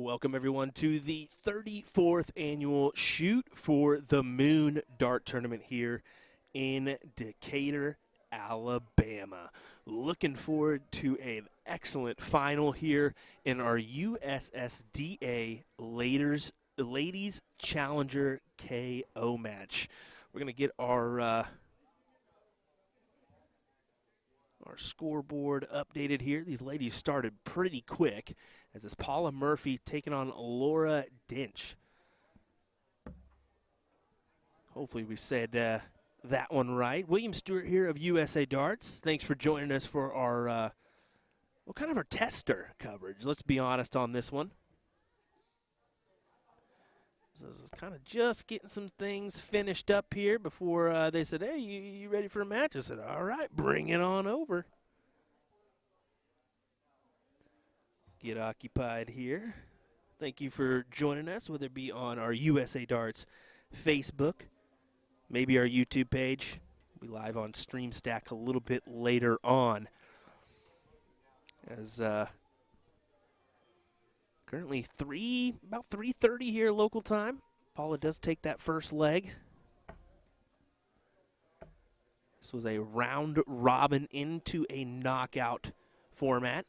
Welcome, everyone, to the 34th annual Shoot for the Moon Dart Tournament here in Decatur, Alabama. Looking forward to an excellent final here in our USSDA Ladies Challenger KO match. We're going to get our scoreboard updated here. These ladies started pretty quick, as is Paula Murphy taking on Laura Dinch. Hopefully we said that one right. William Stewart here of USA Darts. Thanks for joining us for our, kind of our tester coverage. Let's be honest on this one. So this is kind of just getting some things finished up here before they said, hey, you ready for a match? I said, all right, bring it on over. Get occupied here. Thank you for joining us, whether it be on our USA Darts Facebook, maybe our YouTube page. We'll be live on StreamStack a little bit later on. As currently about 3:30 here local time. Paula does take that first leg. This was a round robin into a knockout format.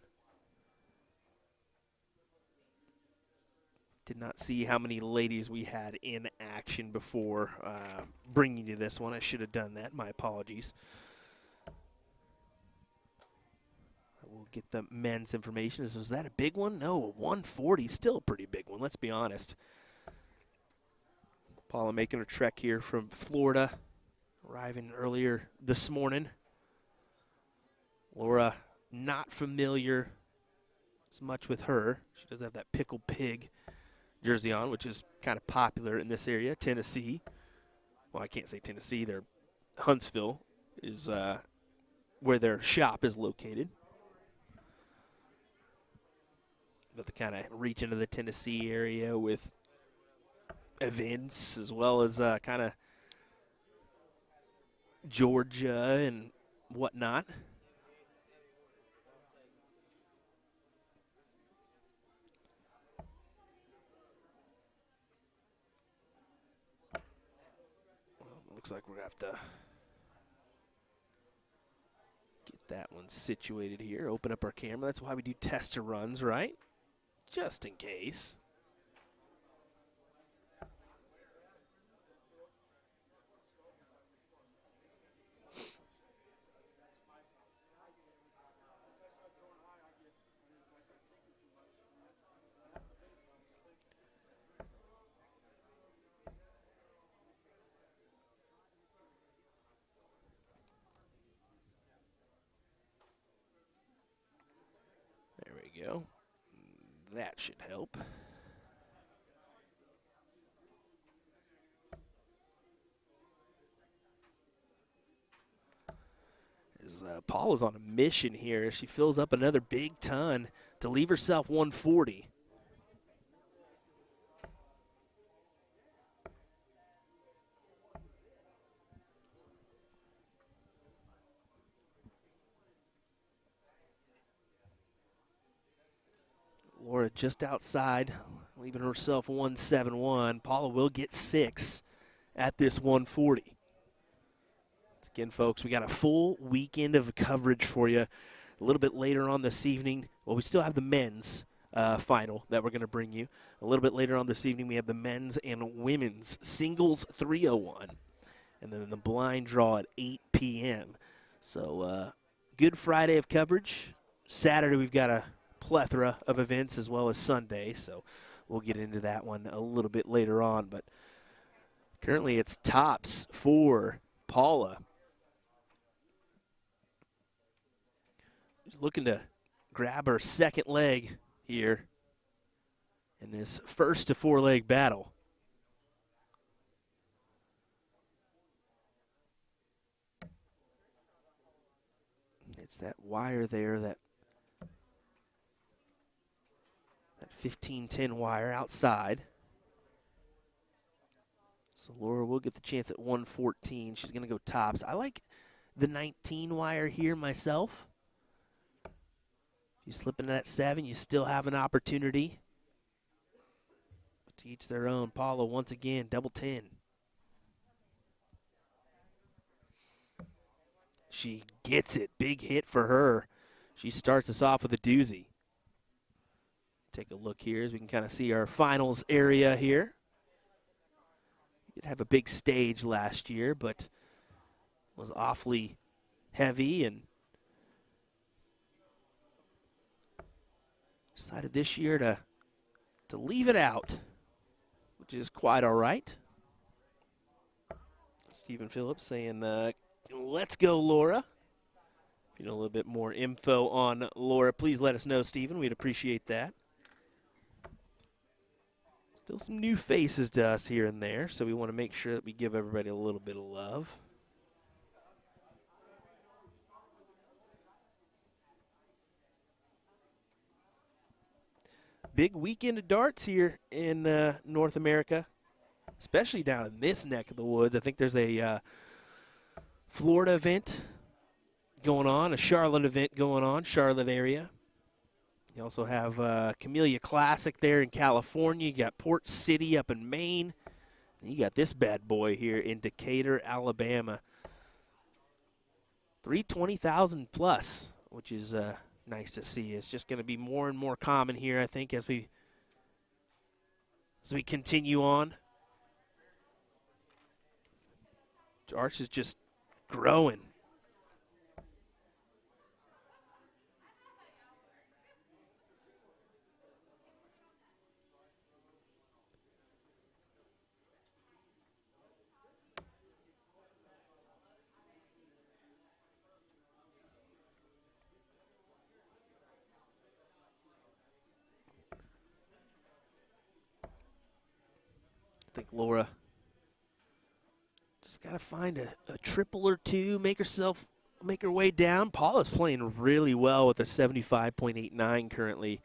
Did not see how many ladies we had in action before bringing you this one. I should have done that. My apologies. We'll get the men's information. Was that a big one? No, a 140. Still a pretty big one, let's be honest. Paula making her trek here from Florida, arriving earlier this morning. Laura, not familiar as much with her. She does have that Pickled Pig jersey on, which is kind of popular in this area, Tennessee. Well, I can't say Tennessee. Huntsville is where their shop is located. But to kind of reach into the Tennessee area with events as well as kind of Georgia and whatnot. Looks like we're going to have to get that one situated here. Open up our camera. That's why we do tester runs, right? Just in case. There we go. That should help. As Paula's on a mission here. She fills up another big ton to leave herself 140. Laura just outside, leaving herself 171. Paula will get 6 at this 140. Again, folks, we got a full weekend of coverage for you. A little bit later on this evening, well, we still have the men's final that we're going to bring you. A little bit later on this evening, we have the men's and women's singles 301. And then the blind draw at 8 p.m. So, good Friday of coverage. Saturday, we've got a plethora of events as well as Sunday, so we'll get into that one a little bit later on. But currently it's tops for Paula. She's looking to grab her second leg here in this first to 4-leg battle. It's that wire there, that 15-10 wire outside. So Laura will get the chance at 114. She's going to go tops. I like the 19 wire here myself. If you slip into that 7, you still have an opportunity To each their own. Paula once again, double 10. She gets it. Big hit for her. She starts us off with a doozy. Take a look here as we can kind of see our finals area here. We did have a big stage last year, but was awfully heavy and decided this year to leave it out, which is quite all right. Stephen Phillips saying, let's go, Laura. If you know a little bit more info on Laura, please let us know, Stephen. We'd appreciate that. Still some new faces to us here and there, so we want to make sure that we give everybody a little bit of love. Big weekend of darts here in North America, especially down in this neck of the woods. I think there's a Florida event going on, a Charlotte event going on, Charlotte area. You also have Camellia Classic there in California. You got Port City up in Maine. And you got this bad boy here in Decatur, Alabama. 320,000 plus, which is nice to see. It's just going to be more and more common here, I think, as we continue on. Arch is just growing. I think Laura just got to find a triple or two, make her way down. Paula's playing really well with a 75.89 currently.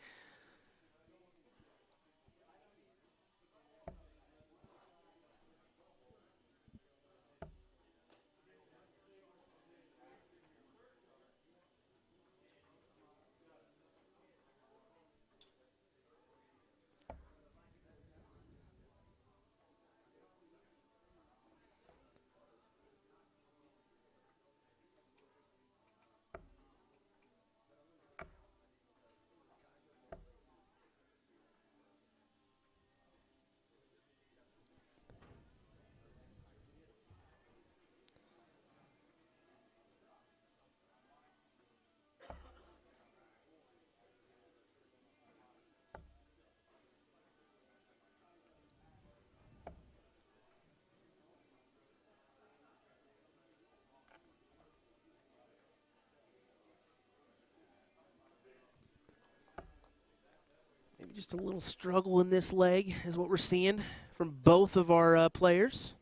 Maybe just a little struggle in this leg is what we're seeing from both of our players.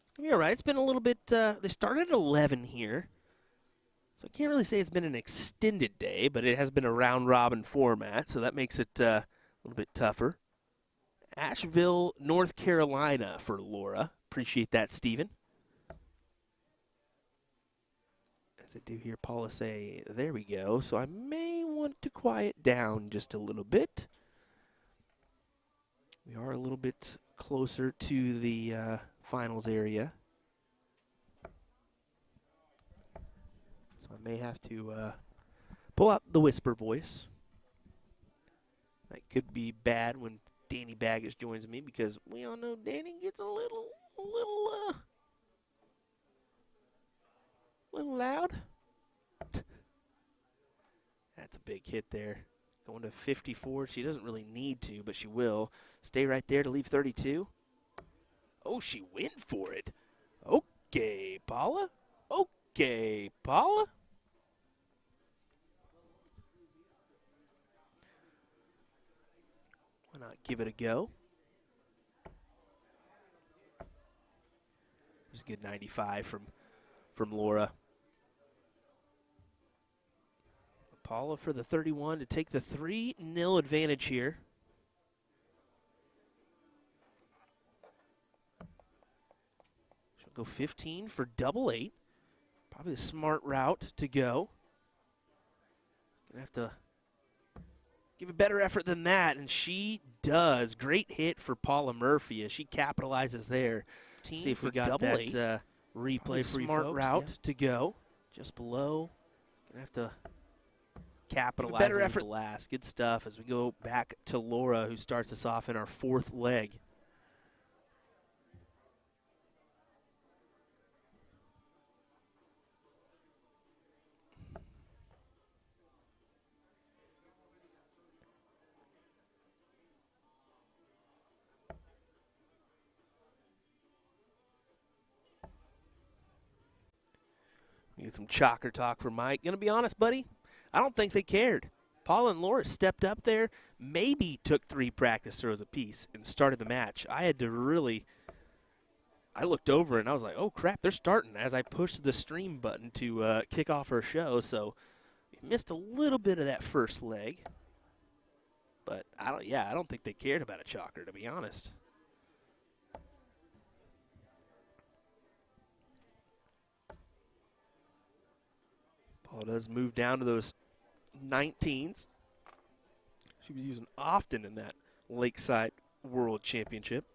It's going to be all right. It's been a little bit, they started at 11 here. So I can't really say it's been an extended day, but it has been a round-robin format, so that makes it a little bit tougher. Asheville, North Carolina for Laura. Appreciate that, Stephen. As I do hear Paula say, there we go. So I may want to quiet down just a little bit. We are a little bit closer to the finals area. So I may have to pull out the whisper voice. That could be bad when Danny Baggett joins me, because we all know Danny gets a little loud. That's a big hit there. Going to 54. She doesn't really need to, but she will. Stay right there to leave 32. Oh, she went for it. Okay, Paula. Okay, Paula. Why not give it a go? There's a good 95 from Laura. Paula for the 31 to take the 3-0 advantage here. She'll go 15 for double 8. Probably the smart route to go. Gonna have to give a better effort than that, and she does. Great hit for Paula Murphy as she capitalizes there. See if we got that replay for you folks. Smart route to go. Just below. Gonna have to capitalize better effort last. Good stuff as we go back to Laura, who starts us off in our fourth leg. We get some chocker talk from Mike. Gonna be honest, buddy, I don't think they cared. Paula and Laura stepped up there, maybe took 3 practice throws apiece and started the match. I looked over and I was like, oh crap, they're starting as I pushed the stream button to kick off our show. So we missed a little bit of that first leg. But I don't think they cared about a chocker, to be honest. Paula does move down to those 19s. She was using often in that Lakeside World Championship.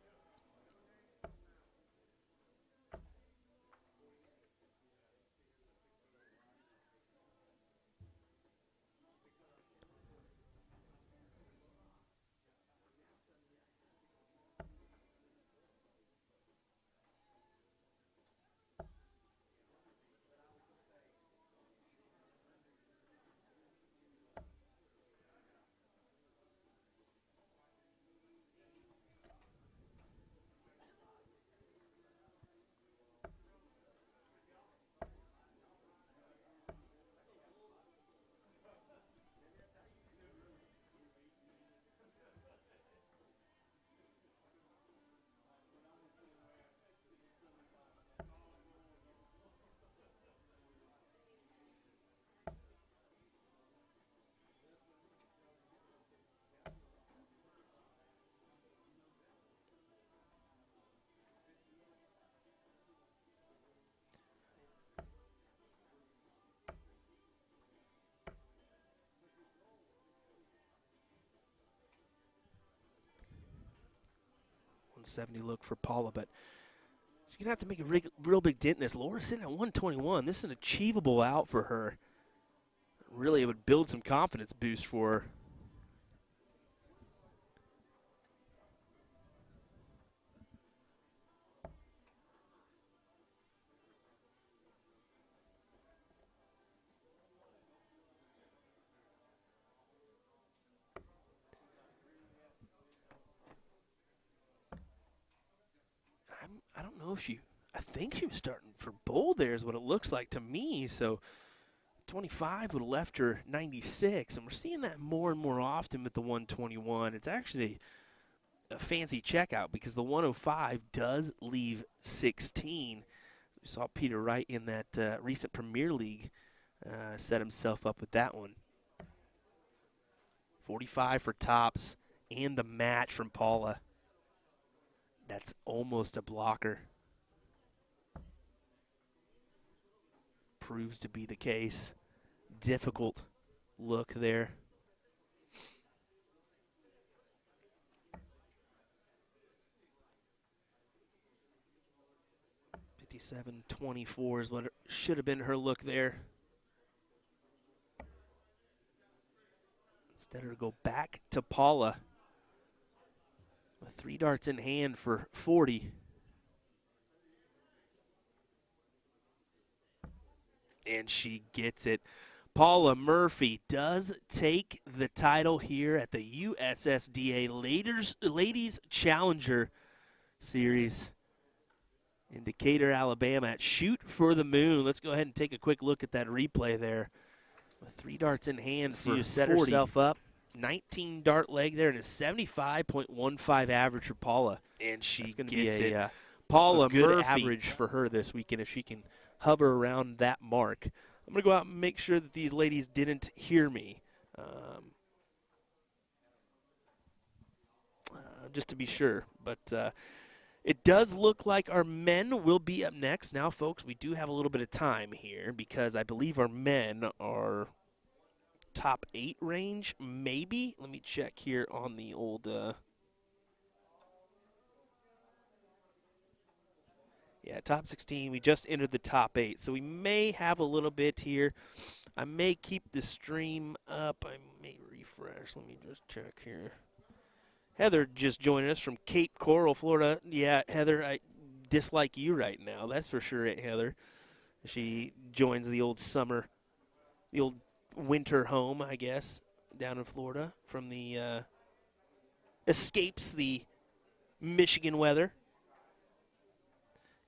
.170 look for Paula, but she's going to have to make a real big dent in this. Laura's sitting at 121. This is an achievable out for her. Really, it would build some confidence boost for her. I don't know if I think she was starting for bold there is what it looks like to me. So 25 would have left her 96, and we're seeing that more and more often with the 121. It's actually a fancy checkout because the 105 does leave 16. We saw Peter Wright in that recent Premier League set himself up with that one. 45 for tops and the match from Paula. That's almost a blocker. Proves to be the case. Difficult look there. .57.24 is what it should have been her look there. Instead of go back to Paula. With 3 darts in hand for 40. And she gets it. Paula Murphy does take the title here at the USSDA Ladies Challenger Series in Decatur, Alabama at Shoot for the Moon. Let's go ahead and take a quick look at that replay there. With 3 darts in hand for 40. Set herself up. 19 dart leg there and a 75.15 average for Paula. And she gets it. Paula Murphy average for her this weekend if she can hover around that mark. I'm going to go out and make sure that these ladies didn't hear me. Just to be sure. But it does look like our men will be up next. Now, folks, we do have a little bit of time here because I believe our men are top 8 range, maybe. Let me check here on the old yeah, top 16. We just entered the top 8, so we may have a little bit here. I may keep the stream up. I may refresh. Let me just check here. Heather just joining us from Cape Coral, Florida. Yeah, Heather, I dislike you right now. That's for sure, Heather. She joins the old winter home, I guess, down in Florida from the escapes the Michigan weather.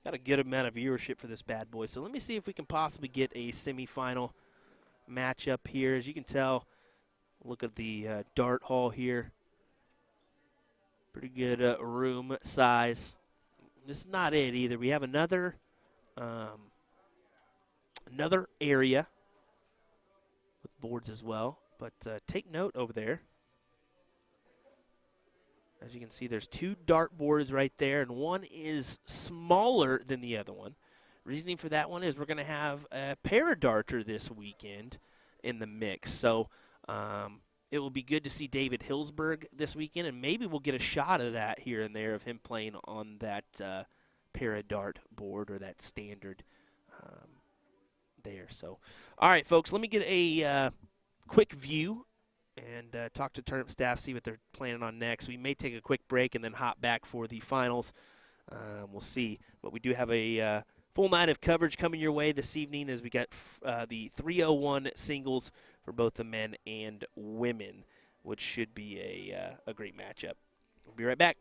Got a good amount of viewership for this bad boy. So let me see if we can possibly get a semifinal matchup here. As you can tell, look at the dart hall here. Pretty good room size. This is not it either. We have another area with boards as well. But take note over there. As you can see, there's 2 dart boards right there, and one is smaller than the other one. Reasoning for that one is we're going to have a paradarter this weekend in the mix. So it will be good to see David Hillsberg this weekend, and maybe we'll get a shot of that here and there of him playing on that paradart board or that standard there. So, all right, folks, let me get a quick view and talk to tournament staff, see what they're planning on next. We may take a quick break and then hop back for the finals. We'll see. But we do have a full night of coverage coming your way this evening as we got the 301 singles for both the men and women, which should be a great matchup. We'll be right back.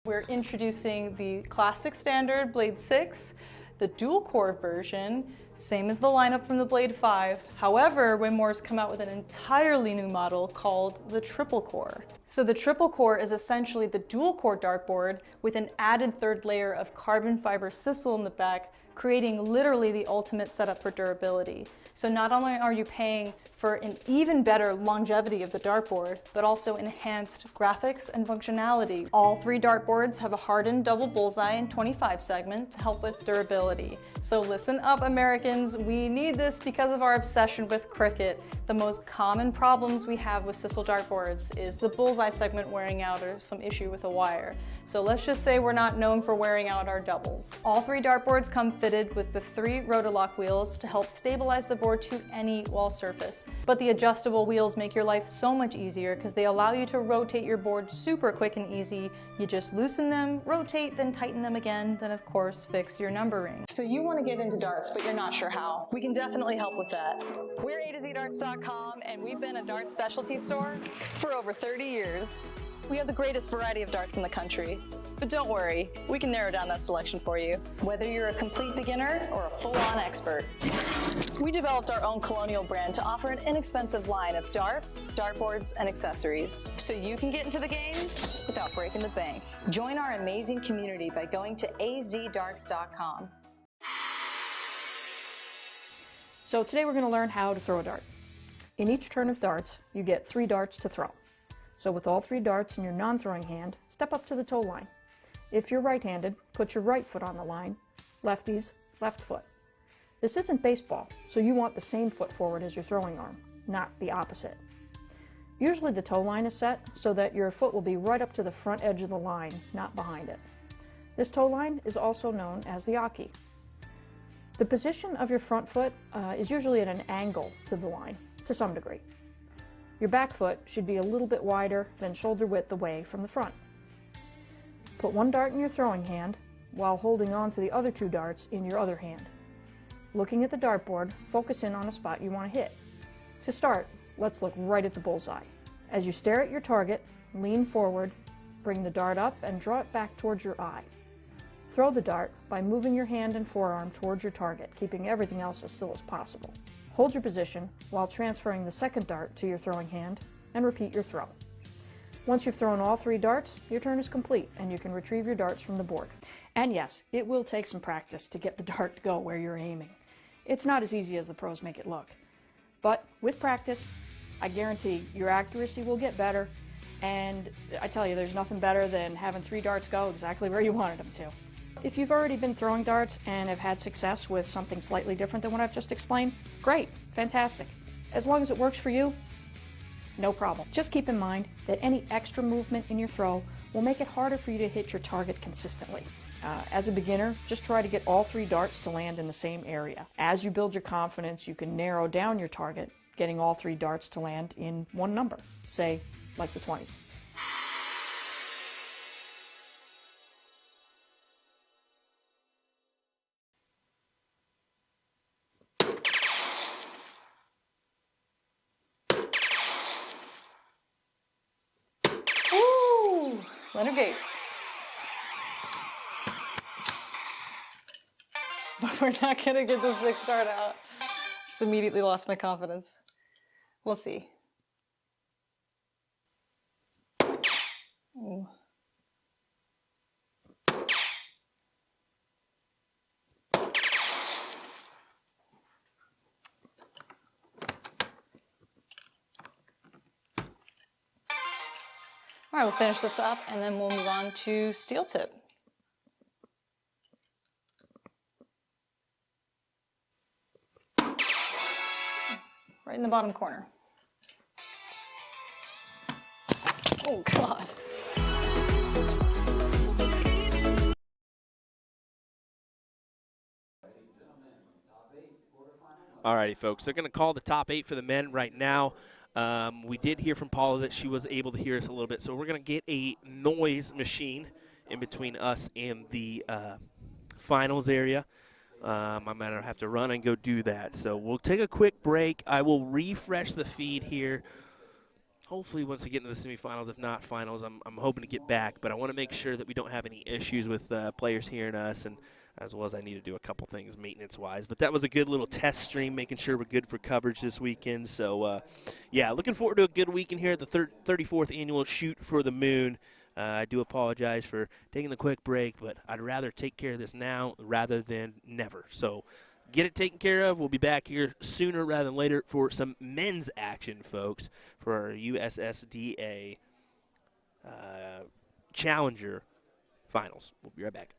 We're introducing the classic standard Blade 6, the dual core version, same as the lineup from the Blade 5. However, Winmore's come out with an entirely new model called the triple core. So the triple core is essentially the dual core dartboard with an added 3rd layer of carbon fiber sisal in the back, creating literally the ultimate setup for durability. So not only are you paying for an even better longevity of the dartboard, but also enhanced graphics and functionality. All 3 dartboards have a hardened double bullseye and 25 segment to help with durability. So listen up, Americans, we need this because of our obsession with cricket. The most common problems we have with sisal dartboards is the bullseye segment wearing out or some issue with a wire. So let's just say we're not known for wearing out our doubles. All 3 dartboards come fitted with the 3 Rotolock wheels to help stabilize the board to any wall surface. But the adjustable wheels make your life so much easier because they allow you to rotate your board super quick and easy. You just loosen them, rotate, then tighten them again, then of course fix your numbering. So you want to get into darts, but you're not sure how. We can definitely help with that. We're usadartsproduction, and we've been a dart specialty store for over 30 years. We have the greatest variety of darts in the country. But don't worry, we can narrow down that selection for you, whether you're a complete beginner or a full-on expert. We developed our own Colonial brand to offer an inexpensive line of darts, dartboards, and accessories, so you can get into the game without breaking the bank. Join our amazing community by going to azdarts.com. So today we're going to learn how to throw a dart. In each turn of darts, you get 3 darts to throw. So with all 3 darts in your non-throwing hand, step up to the toe line. If you're right-handed, put your right foot on the line. Lefties, left foot. This isn't baseball, so you want the same foot forward as your throwing arm, not the opposite. Usually the toe line is set so that your foot will be right up to the front edge of the line, not behind it. This toe line is also known as the Aki. The position of your front foot is usually at an angle to the line, to some degree. Your back foot should be a little bit wider than shoulder width away from the front. Put 1 dart in your throwing hand while holding on to the other 2 darts in your other hand. Looking at the dartboard, focus in on a spot you want to hit. To start, let's look right at the bullseye. As you stare at your target, lean forward, Bring the dart up and draw it back towards your eye. Throw the dart by moving your hand and forearm towards your target, keeping everything else as still as possible. Hold your position while transferring the second dart to your throwing hand and repeat your throw. Once you've thrown all 3 darts, your turn is complete and you can retrieve your darts from the board. And yes, it will take some practice to get the dart to go where you're aiming. It's not as easy as the pros make it look. But with practice, I guarantee your accuracy will get better, and I tell you, there's nothing better than having 3 darts go exactly where you wanted them to. If you've already been throwing darts and have had success with something slightly different than what I've just explained, great, fantastic. As long as it works for you, no problem. Just keep in mind that any extra movement in your throw will make it harder for you to hit your target consistently. As a beginner, just try to get all 3 darts to land in the same area. As you build your confidence, you can narrow down your target, getting all 3 darts to land in one number, say, like the 20s. Ooh, Leonard Gates. But we're not gonna get the 6th dart out. Just immediately lost my confidence. We'll see. Ooh. All right, we'll finish this up and then we'll move on to steel tip. Right in the bottom corner. Oh, God. Alrighty, folks, they're going to call the top 8 for the men right now. We did hear from Paula that she was able to hear us a little bit, so we're going to get a noise machine in between us and the finals area. I'm going to have to run and go do that. So we'll take a quick break. I will refresh the feed here. Hopefully once we get into the semifinals, if not finals, I'm hoping to get back. But I want to make sure that we don't have any issues with players hearing us, and as well as I need to do a couple things maintenance-wise. But that was a good little test stream, making sure we're good for coverage this weekend. So, yeah, looking forward to a good weekend here at the 34th Annual Shoot for the Moon. I do apologize for taking the quick break, but I'd rather take care of this now rather than never. So get it taken care of. We'll be back here sooner rather than later for some men's action, folks, for our USSDA Challenger Finals. We'll be right back.